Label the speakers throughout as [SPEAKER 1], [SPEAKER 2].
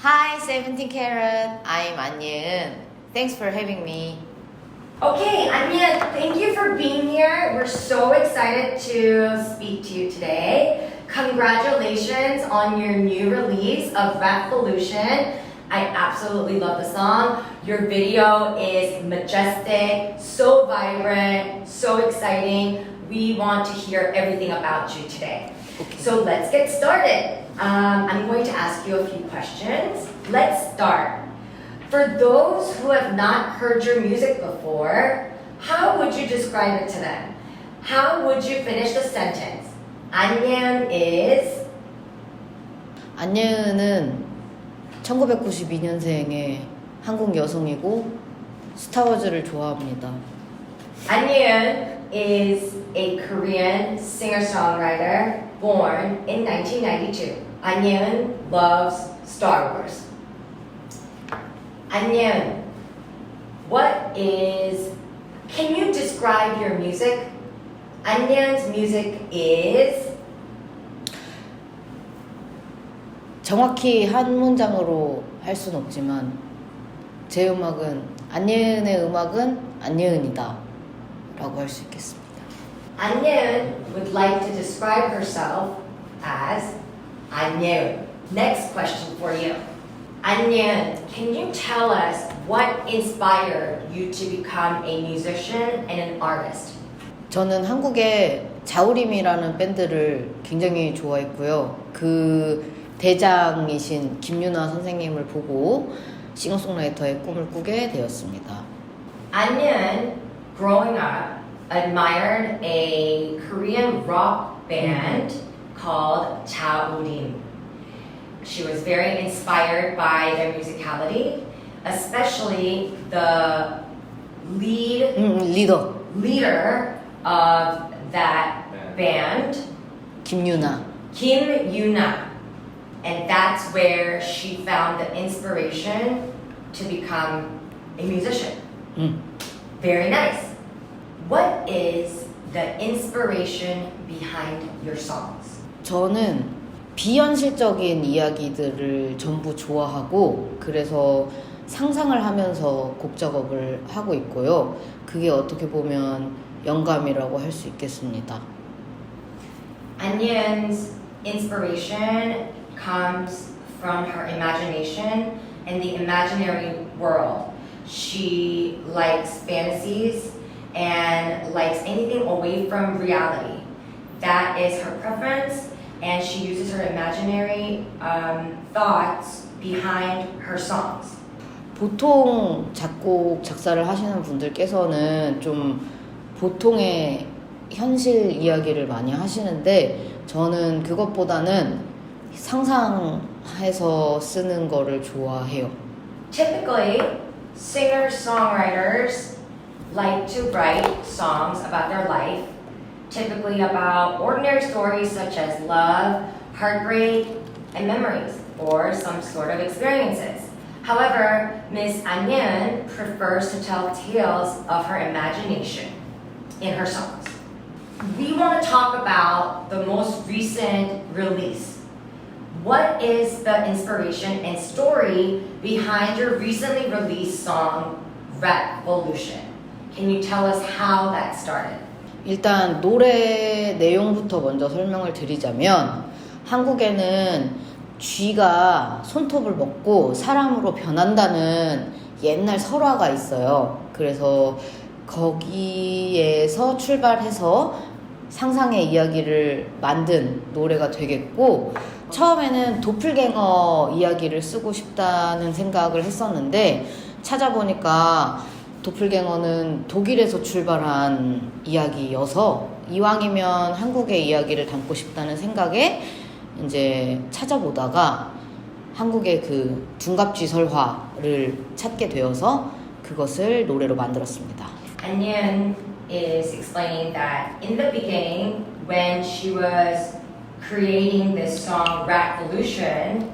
[SPEAKER 1] Hi, 17 Carat. I'm Ahn Ye Eun. Thanks for having me.
[SPEAKER 2] Okay, Ahn Ye, thank you for being here. We're so excited to speak to you today. Congratulations on your new release of Revolution. I absolutely love the song. Your video is majestic, so vibrant, so exciting. We want to hear everything about you today.
[SPEAKER 1] Okay.
[SPEAKER 2] So let's get started. I'm going to ask you a few questions. Let's start. For those who have not heard your music before, how would you describe it to them? How would you finish the sentence? Ahn Ye Eun is...
[SPEAKER 1] Ahn Ye Eun은 1992년생의 한국 여성이고 스타워즈를 좋아합니다.
[SPEAKER 2] Ahn Ye Eun is a Korean singer-songwriter born in 1992. Ahn Ye Eun loves Star Wars. Ahn Ye Eun, can you describe your music? Ahn Ye Eun's music is...
[SPEAKER 1] 정확히 한 문장으로 할 순 없지만 제 음악은 Ahn Ye Eun의 음악은 Ahn Ye Eun이다 라고 할 수 있겠습니다.
[SPEAKER 2] Ahn Ye Eun would like to describe herself as Ahn Ye Eun. Next question for you. Ahn Ye Eun, can you tell us what inspired you to become a musician and an artist?
[SPEAKER 1] 저는 한국의 자우림이라는 밴드를 굉장히 좋아했고요. 그 대장이신 김유나 선생님을 보고 싱어송라이터의 꿈을 꾸게 되었습니다.
[SPEAKER 2] Ahn Ye Eun, growing up, admired a Korean rock band called 자우림. She was very inspired by their musicality, especially the leader of that band,
[SPEAKER 1] 김유나.
[SPEAKER 2] Kim Yuna. And that's where she found the inspiration to become a musician. Very nice. What is the inspiration behind your songs?
[SPEAKER 1] 저는 비현실적인 이야기들을 전부 좋아하고 그래서 상상을 하면서 곡 작업을 하고 있고요. 그게 어떻게 보면 영감이라고 할 수 있겠습니다.
[SPEAKER 2] Ahn Ye Eun's inspiration comes from her imagination and the imaginary world. She likes fantasies and likes anything away from reality. That is her preference, and she uses her imaginary thoughts behind her songs.
[SPEAKER 1] 보통 작곡, 작사를 하시는 분들께서는 좀 보통의 현실 이야기를 많이 하시는데 저는 그것보다는 상상해서 쓰는 거를 좋아해요.
[SPEAKER 2] Typically, singer-songwriters like to write songs about their life, typically about ordinary stories such as love, heartbreak, and memories, or some sort of experiences. However, Miss Ahn Ye Eun prefers to tell tales of her imagination in her songs. We want to talk about the most recent release. What is the inspiration and story behind your recently released song, Revolution? Can you tell us how that started?
[SPEAKER 1] 일단 노래 내용부터 먼저 설명을 드리자면 한국에는 쥐가 손톱을 먹고 사람으로 변한다는 옛날 설화가 있어요. 그래서 거기에서 출발해서 상상의 이야기를 만든 노래가 되겠고 처음에는 도플갱어 이야기를 쓰고 싶다는 생각을 했었는데 찾아보니까 도플갱어는 독일에서 출발한 이야기여서 이왕이면 한국의 이야기를 담고 싶다는 생각에 이제 찾아보다가 한국의 그 둔갑쥐 설화를 찾게 되어서 그것을 노래로 만들었습니다.
[SPEAKER 2] Ahn Ye Eun is explaining that in the beginning, when she was creating this song Revolution,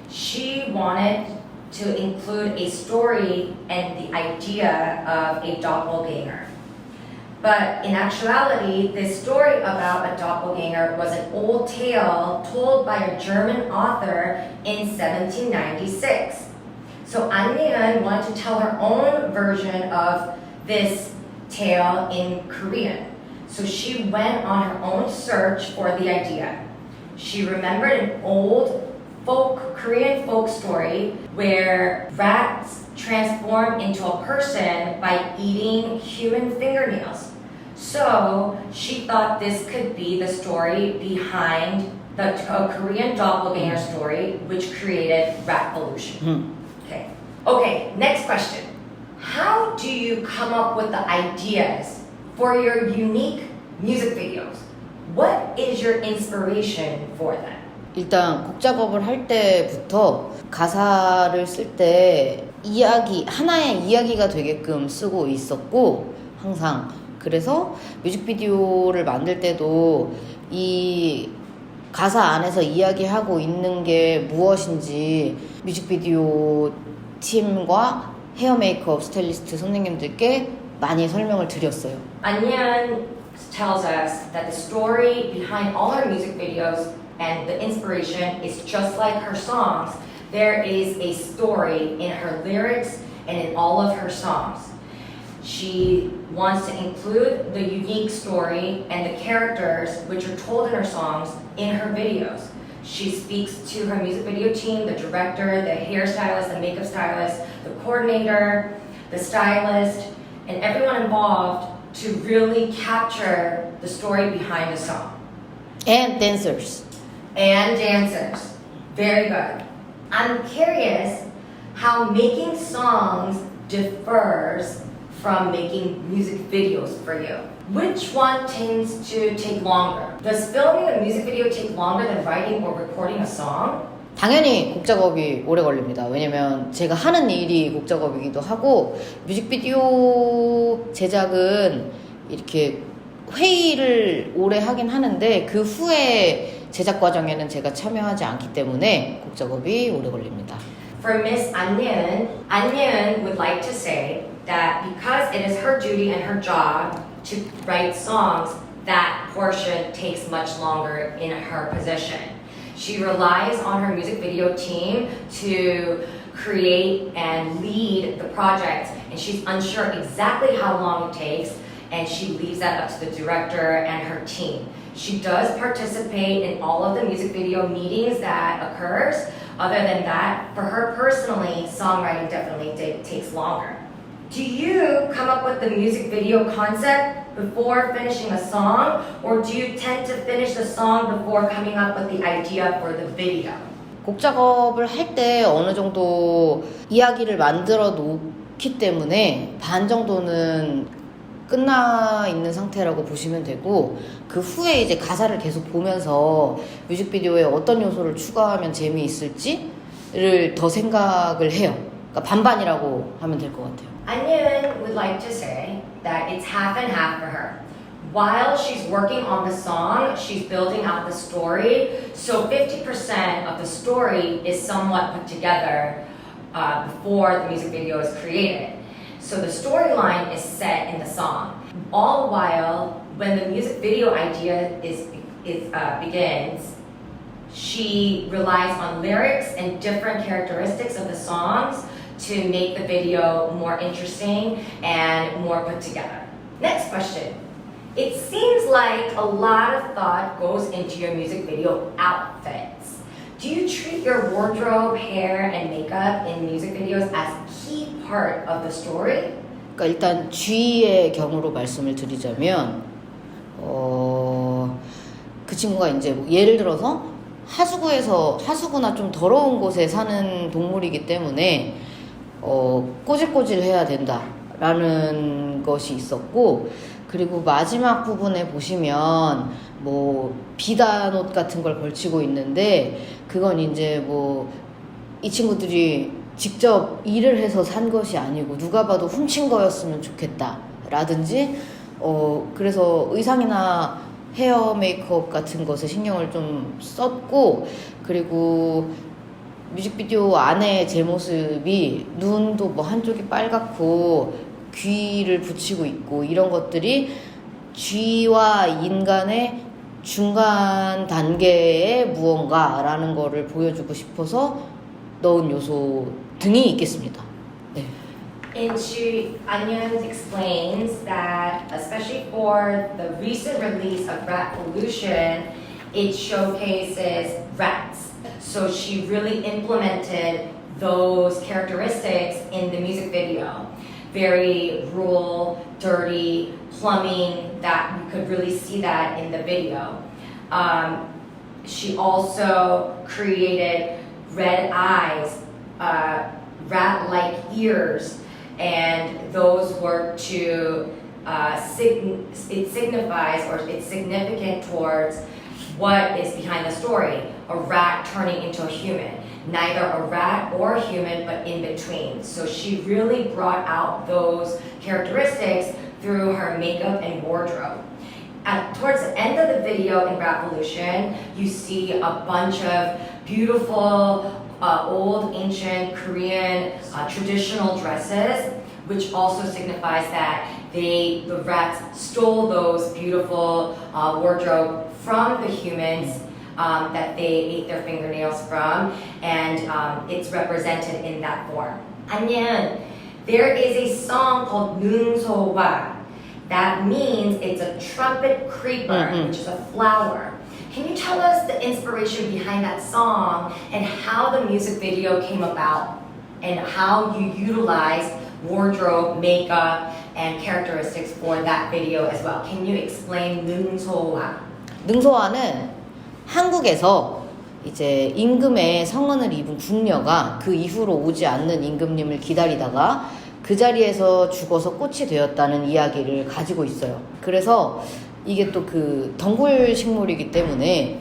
[SPEAKER 2] she wanted to include a story and the idea of a doppelganger. But in actuality, this story about a doppelganger was an old tale told by a German author in 1796. So Ahn Ye Eun wanted to tell her own version of this tale in Korean. So she went on her own search for the idea. She remembered an old Korean folk story where rats transform into a person by eating human fingernails. So she thought this could be the story behind the Korean doppelganger story, which created rat pollution. Okay, next question. How do you come up with the ideas for your unique music videos? What is your inspiration for them?
[SPEAKER 1] 일단 곡 작업을 할 때부터 가사를 쓸 때 하나의 이야기가 되게끔 쓰고 있었고, 항상. 그래서 뮤직비디오를 만들 때도 이 가사 안에서 이야기하고 있는 게 무엇인지 뮤직비디오 팀과 헤어 메이크업 스타일리스트 선생님들께 많이 설명을 드렸어요.
[SPEAKER 2] Ahn Ye Eun tells us that the story behind all her music videos and the inspiration is just like her songs. There is a story in her lyrics and in all of her songs. She wants to include the unique story and the characters which are told in her songs in her videos. She speaks to her music video team, the director, the hairstylist, the makeup stylist, the coordinator, the stylist, and everyone involved to really capture the story behind the song.
[SPEAKER 1] And dancers.
[SPEAKER 2] And dancers. Very good. I'm curious how making songs differs from making music videos for you. Which one tends to take longer? Does filming a music video take longer than writing or recording a song?
[SPEAKER 1] 당연히 곡 작업이 오래 걸립니다. 왜냐면 제가 하는 일이 곡 작업이기도 하고, 뮤직비디오 제작은 이렇게 회의를 오래 하긴 하는데 그 후에 제작 과정에는 제가 참여하지 않기 때문에 곡 작업이 오래 걸립니다.
[SPEAKER 2] For Miss Ahn Ye Eun would like to say that because it is her duty and her job to write songs, that portion takes much longer in her position. She relies on her music video team to create and lead the project, and she's unsure exactly how long it takes, and she leaves that up to the director and her team. She does participate in all of the music video meetings that occurs. Other than that, for her personally, songwriting definitely takes longer. Do you come up with the music video concept before finishing a song, or do you tend to finish the song before coming up with the idea for the video?
[SPEAKER 1] 곡 작업을 할 때 어느 정도 이야기를 만들어 놓기 때문에 반 정도는 끝나 있는 상태라고 보시면 되고, 그 후에 이제 가사를 계속 보면서 뮤직비디오에 어떤 요소를 추가하면 재미있을지를 더 생각을 해요. 그러니까 반반이라고 하면 될 것 같아요.
[SPEAKER 2] Ahn Ye Eun would like to say that it's half and half for her. While she's working on the song, she's building out the story. So 50% of the story is somewhat put together before the music video is created. So the storyline is set in the song. All while, when the music video idea begins, she relies on lyrics and different characteristics of the songs to make the video more interesting and more put together. Next question. It seems like a lot of thought goes into your music video outfits. Do you treat your wardrobe, hair, and makeup in music videos as a key part of the story?
[SPEAKER 1] 그러니까 일단 G의 경우로 말씀을 드리자면 그 친구가 이제 뭐 예를 들어서 하수구나 좀 더러운 곳에 사는 동물이기 때문에 꼬질꼬질해야 된다라는 것이 있었고, 그리고 마지막 부분에 보시면 뭐 비단 옷 같은 걸 걸치고 있는데, 그건 이제 뭐 이 친구들이 직접 일을 해서 산 것이 아니고 누가 봐도 훔친 거였으면 좋겠다 라든지, 그래서 의상이나 헤어 메이크업 같은 것에 신경을 좀 썼고, 그리고 뮤직비디오 안에 제 모습이 눈도 뭐 한쪽이 빨갛고 귀를 붙이고 있고 이런 것들이 쥐와 인간의 중간 단계의 무언가라는 거를 보여주고 싶어서 넣은 요소 등이 있겠습니다. 네.
[SPEAKER 2] And Onion explains that, especially for the recent release of Rat Pollution, it showcases rats. So she really implemented those characteristics in the music video. Very rural, dirty, plumbing, that you could really see that in the video. She also created red eyes, rat-like ears, and those were to it signifies, or it's significant towards what is behind the story, a rat turning into a human. Neither a rat or a human, but in between. So she really brought out those characteristics through her makeup and wardrobe. Towards the end of the video in Revolution, you see a bunch of beautiful, old, ancient Korean traditional dresses, which also signifies that the rats stole those beautiful wardrobe from the humans that they ate their fingernails from, and it's represented in that form. Anyeon, there is a song called Nungsowa. That means it's a trumpet creeper, which is a flower. Can you tell us the inspiration behind that song and how the music video came about and how you utilized wardrobe, makeup, and characteristics for that video as well? Can you explain Nungsowa?
[SPEAKER 1] 능소화는 한국에서 이제 임금의 성은을 입은 궁녀가 그 이후로 오지 않는 임금님을 기다리다가 그 자리에서 죽어서 꽃이 되었다는 이야기를 가지고 있어요. 그래서 이게 또 그 덩굴 식물이기 때문에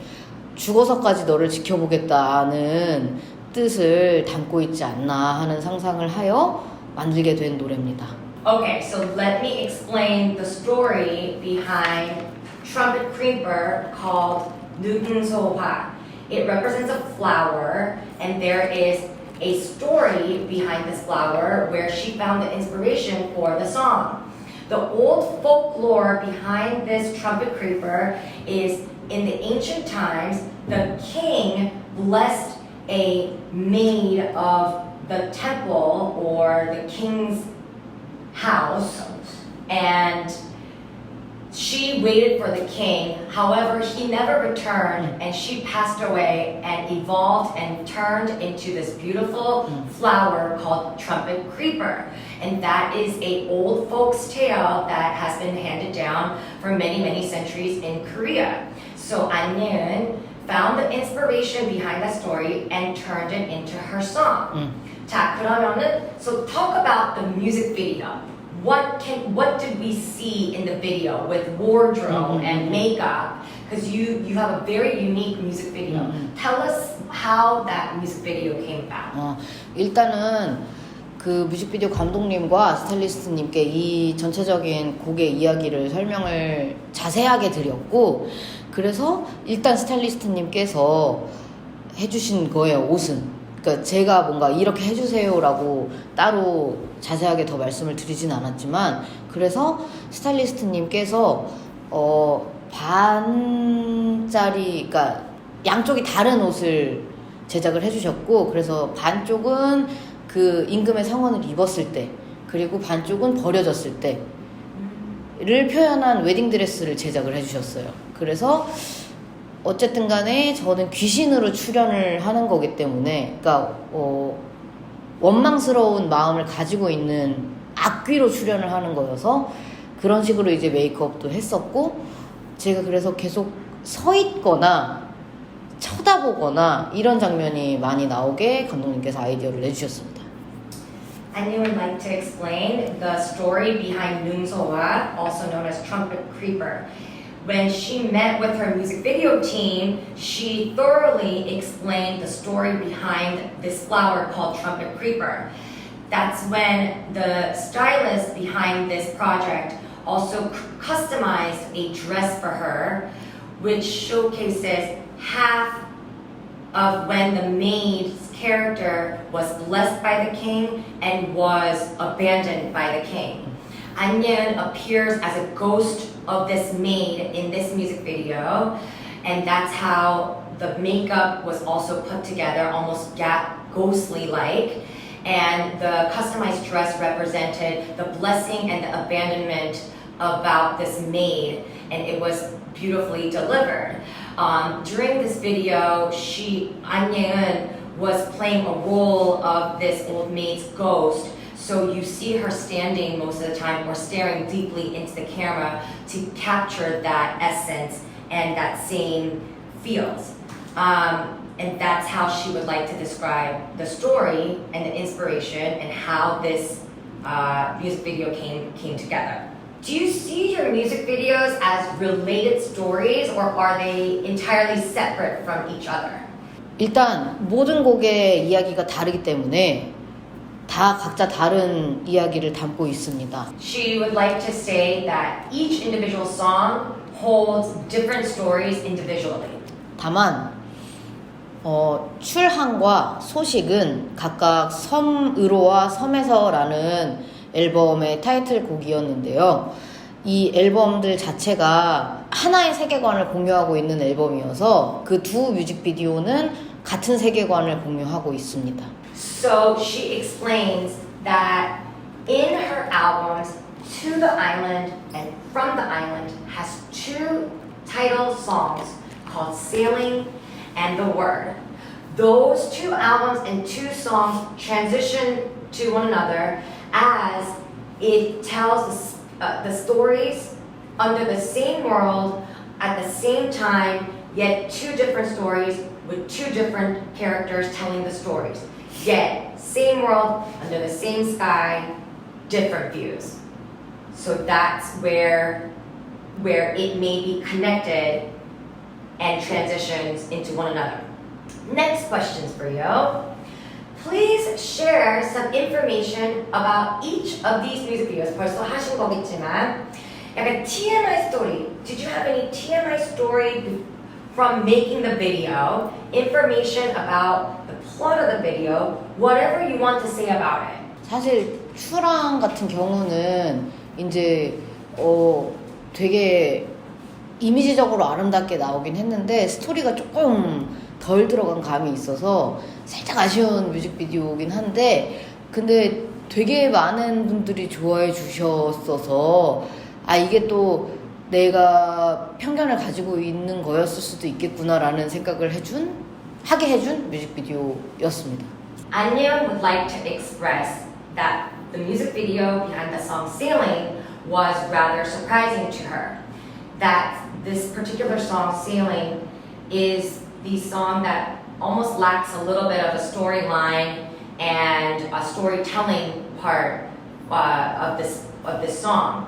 [SPEAKER 1] 죽어서까지 너를 지켜보겠다는 뜻을 담고 있지 않나 하는 상상을 하여 만들게 된 노래입니다.
[SPEAKER 2] Okay, so let me explain the story behind Trumpet Creeper called Nungsoha. It represents a flower, and there is a story behind this flower where she found the inspiration for the song. The old folklore behind this Trumpet Creeper is in the ancient times, the king blessed a maid of the temple or the king's house, and she waited for the king. However, he never returned, and she passed away and evolved and turned into this beautiful flower called Trumpet Creeper. And that is an old folks' tale that has been handed down for many, many centuries in Korea. So Ahn Ye Eun found the inspiration behind that story and turned it into her song. 자, 그러면은, so talk about the music video. What did we see in the video with wardrobe and makeup? Because you have a very unique music video. Tell us how that music video came about.
[SPEAKER 1] 일단은 그 뮤직비디오 감독님과 스타일리스트님께 이 전체적인 곡의 이야기를 설명을 자세하게 드렸고, 그래서 일단 스타일리스트님께서 해주신 거예요, 옷은. 그러니까 제가 뭔가 이렇게 해주세요라고 따로 자세하게 더 말씀을 드리진 않았지만, 그래서 스타일리스트님께서 반짜리, 그러니까 양쪽이 다른 옷을 제작을 해주셨고, 그래서 반쪽은 그 임금의 성원을 입었을 때, 그리고 반쪽은 버려졌을 때를 표현한 웨딩드레스를 제작을 해주셨어요. 그래서 어쨌든 간에 저는 귀신으로 출연을 하는 거기 때문에, 그러니까 원망스러운 마음을 가지고 있는 악귀로 출연을 하는 거여서 그런 식으로 이제 메이크업도 했었고, 제가 그래서 계속 서 있거나 쳐다보거나 이런 장면이 많이 나오게 감독님께서 아이디어를 내주셨습니다.
[SPEAKER 2] And you would like to explain the story behind Nungsowa, also known as Trumpet Creeper. When she met with her music video team, she thoroughly explained the story behind this flower called Trumpet Creeper. That's when the stylist behind this project also customized a dress for her, which showcases half of when the maid's character was blessed by the king and was abandoned by the king. Ahn Ye Eun appears as a ghost of this maid in this music video, and that's how the makeup was also put together, almost ghostly-like, and the customized dress represented the blessing and the abandonment about this maid, and it was beautifully delivered. During this video, Ahn Ye Eun was playing a role of this old maid's ghost, so you see her standing most of the time or staring deeply into the camera to capture that essence and that same feels. And that's how she would like to describe the story and the inspiration and how this music video came together. Do you see your music videos as related stories, or are they entirely separate from each other?
[SPEAKER 1] 일단 모든 곡의 이야기가 다르기 때문에 다 각자 다른 이야기를 담고 있습니다.
[SPEAKER 2] She would like to say that each individual song holds different stories individually.
[SPEAKER 1] 다만 출항과 소식은 각각 섬으로와 섬에서라는 앨범의 타이틀곡이었는데요. 이 앨범들 자체가 하나의 세계관을 공유하고 있는 앨범이어서 그 두 뮤직비디오는 같은 세계관을 공유하고 있습니다.
[SPEAKER 2] So she explains that in her albums, To the Island and From the Island has two title songs called Sailing and The Word. Those two albums and two songs transition to one another as it tells the stories under the same world at the same time, yet two different stories with two different characters telling the stories. Yet, same world, under the same sky, different views. So that's where it may be connected and transitions into one another. Next questions for you. Please share some information about each of these music videos. 벌써 하신 거겠지만 약간 TMI story. Did you have any TMI story from making the video? Information about the plot of the video? Whatever you want to say about it.
[SPEAKER 1] 사실 출항 같은 경우는 이제 되게 이미지적으로 아름답게 나오긴 했는데 스토리가 조금 덜 들어간 감이 있어서 살짝 아쉬운 뮤직비디오긴 한데 근데 되게 많은 분들이 좋아해 주셨어서 이게 또 내가 편견을 가지고 있는 거였을 수도 있겠구나라는 생각을 하게 해준 뮤직비디오였습니다.
[SPEAKER 2] Ahn Ye Eun would like to express that the music video behind the song Sailing was rather surprising to her. That this particular song, Sailing, is the song that almost lacks a little bit of a storyline and a storytelling part of this song.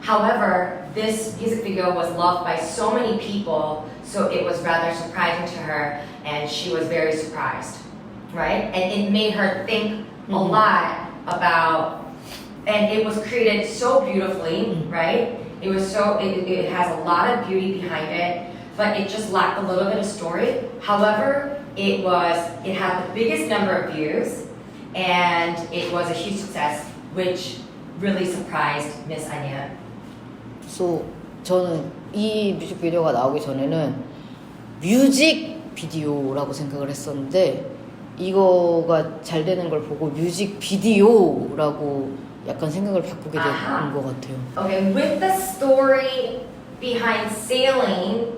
[SPEAKER 2] However, this music video was loved by so many people, so it was rather surprising to her, and she was very surprised, right? And it made her think a lot about, and it was created so beautifully, right? It has a lot of beauty behind it, but it just lacked a little bit of story. However, it had the biggest number of views, and it was a huge success, which really surprised Miss Ahn Ye Eun.
[SPEAKER 1] So, 저는 이 뮤직비디오가 나오기 전에는 뮤직비디오라고 생각을 했었는데 이거가 잘 되는 걸 보고 뮤직비디오라고 약간 생각을 바꾸게 된 것 같아요.
[SPEAKER 2] Okay, with the story behind Sailing,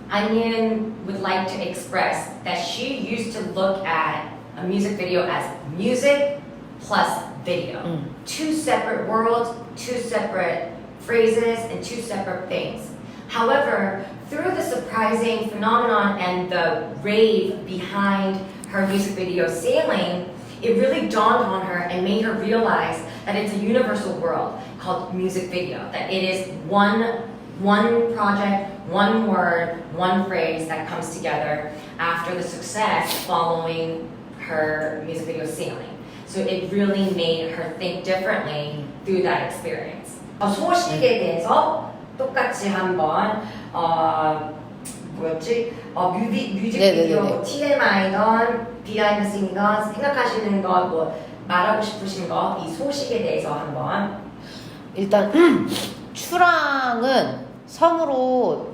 [SPEAKER 2] Ahn Ye Eun would like to express that she used to look at a music video as music plus video. Two separate worlds, two separate phrases, and two separate things. However, through the surprising phenomenon and the rave behind her music video Sailing, it really dawned on her and made her realize that it's a universal world called music video, that it is one project, one word, one phrase that comes together after the success following her music video Sailing. So it really made her think differently through that experience. 소식에 대해서 똑같이 한번 뮤직비디오 TMI든 비하인드 씬이든 생각하시는 거 말하고 싶으신 거 이 소식에 대해서 한번
[SPEAKER 1] 일단 추랑은 섬으로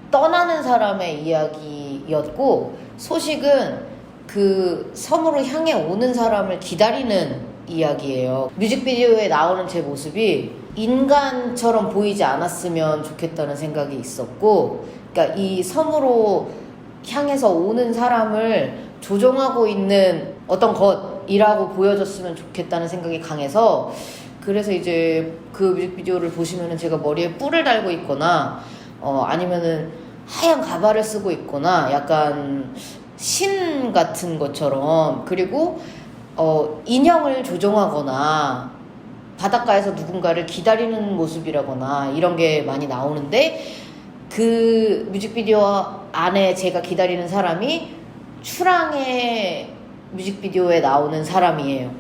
[SPEAKER 1] 떠나는 사람의 이야기였고 소식은 그 섬으로 향해 오는 사람을 기다리는 이야기예요. 뮤직비디오에 나오는 제 모습이 인간처럼 보이지 않았으면 좋겠다는 생각이 있었고, 그러니까 이 섬으로 향해서 오는 사람을 조종하고 있는 어떤 것이라고 보여줬으면 좋겠다는 생각이 강해서, 그래서 이제 그 뮤직비디오를 보시면은 제가 머리에 뿔을 달고 있거나 아니면은 하얀 가발을 쓰고 있거나 약간 신 같은 것처럼, 그리고 인형을 조종하거나 바닷가에서 누군가를 기다리는 모습이라거나 이런 게 많이 나오는데, 그 뮤직비디오 안에 제가 기다리는 사람이 추랑의 뮤직비디오에 나오는 사람이에요.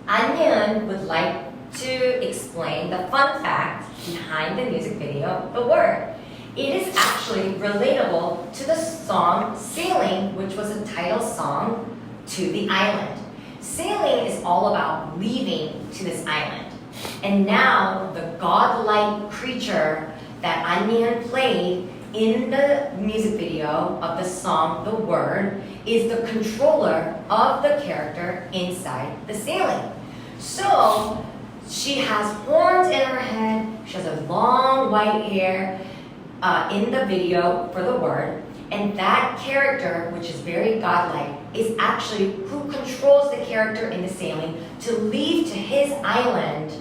[SPEAKER 2] Ahn Ye Eun would like to explain the fun fact behind the music video, The Word. It is actually relatable to the song Sailing, which was a title song to the island. Sailing is all about leaving to this island. And now the godlike creature that Ahn Ye Eun played in the music video of the song The Word is the controller of the character inside the sailing. So she has horns in her head, she has a long white hair in the video for The Word, and that character, which is very godlike, is actually who controls the character in the sailing to leave to his island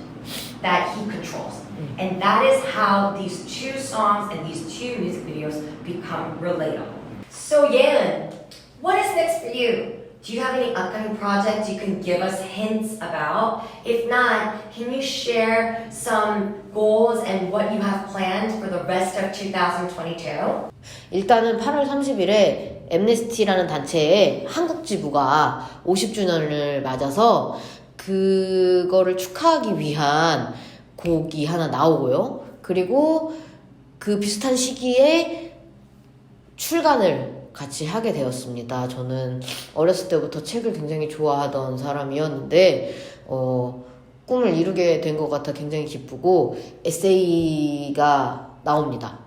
[SPEAKER 2] that he controls. And that is how these two songs and these two music videos become relatable. So Yeun, what is next for you? Do you have any upcoming projects you can give us hints about? If not, can you share some goals and what you have planned for the rest of 2022?
[SPEAKER 1] 일단은 8월 30일에 엠네스티라는 단체의 한국 지부가 50주년을 맞아서 그거를 축하하기 위한 곡이 하나 나오고요. 그리고 그 비슷한 시기에 출간을 같이 하게 되었습니다. 저는 어렸을 때부터 책을 굉장히 좋아하던 사람이었는데 꿈을 이루게 된 것 같아 굉장히 기쁘고 에세이가 나옵니다.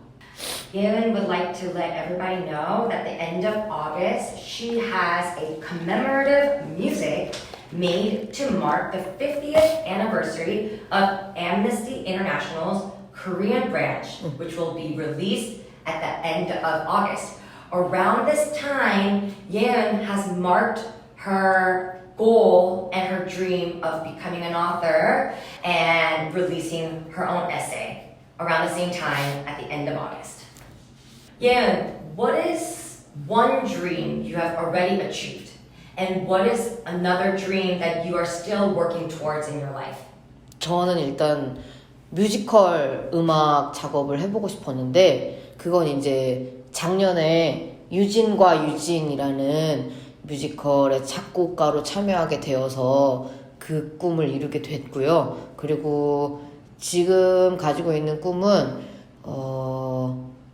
[SPEAKER 2] Yeun would like to let everybody know that at the end of August, she has a commemorative music made to mark the 50th anniversary of Amnesty International's Korean branch, which will be released at the end of August. Around this time, Yeun has marked her goal and her dream of becoming an author and releasing her own essay around the same time at the end of August. Yeun, what is one dream you have already achieved? And what is another dream that you are still working towards in your life?
[SPEAKER 1] 저는 일단 뮤지컬 음악 작업을 해보고 싶었는데 그건 이제 작년에 유진과 유진이라는 뮤지컬의 작곡가로 참여하게 되어서 그 꿈을 이루게 됐고요. 그리고 지금 가지고 있는 꿈은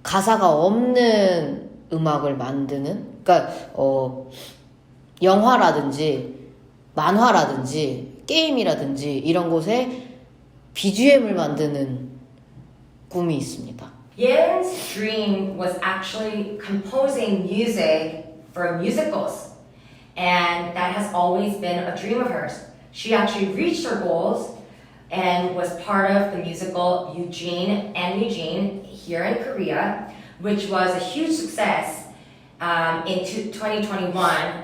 [SPEAKER 1] 가사가 없는 음악을 만드는, 그러니까 영화라든지 만화라든지 게임이라든지 이런 곳에 BGM을 만드는 꿈이 있습니다.
[SPEAKER 2] Yeun's dream was actually composing music for musicals, and that has always been a dream of hers. She actually reached her goals and was part of the musical Eugene and Eugene here in Korea, which was a huge success in 2021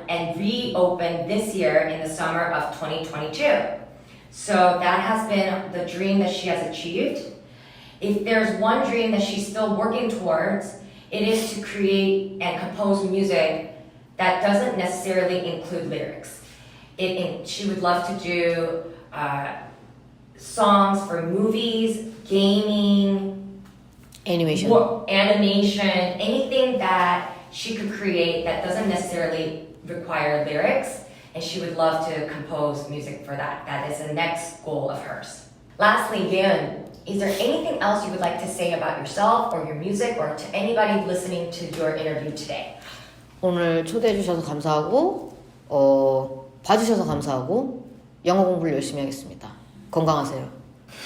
[SPEAKER 2] and reopened this year in the summer of 2022. So that has been the dream that she has achieved. If there's one dream that she's still working towards, it is to create and compose music that doesn't necessarily include lyrics. She would love to do songs for movies, gaming,
[SPEAKER 1] animation,
[SPEAKER 2] anything that she could create that doesn't necessarily require lyrics, and she would love to compose music for that. That is the next goal of hers. Lastly, Yeun, is there anything else you would like to say about yourself or your music or to anybody listening to your interview today?
[SPEAKER 1] 오늘 초대해 주셔서 감사하고 봐주셔서 감사하고 영어 공부를 열심히 하겠습니다. 건강하세요.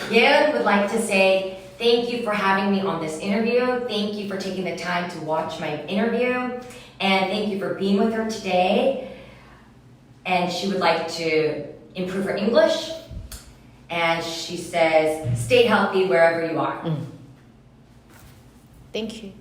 [SPEAKER 2] Yeun would like to say thank you for having me on this interview. Thank you for taking the time to watch my interview. And thank you for being with her today. And she would like to improve her English. And she says, stay healthy wherever you are.
[SPEAKER 1] Thank you.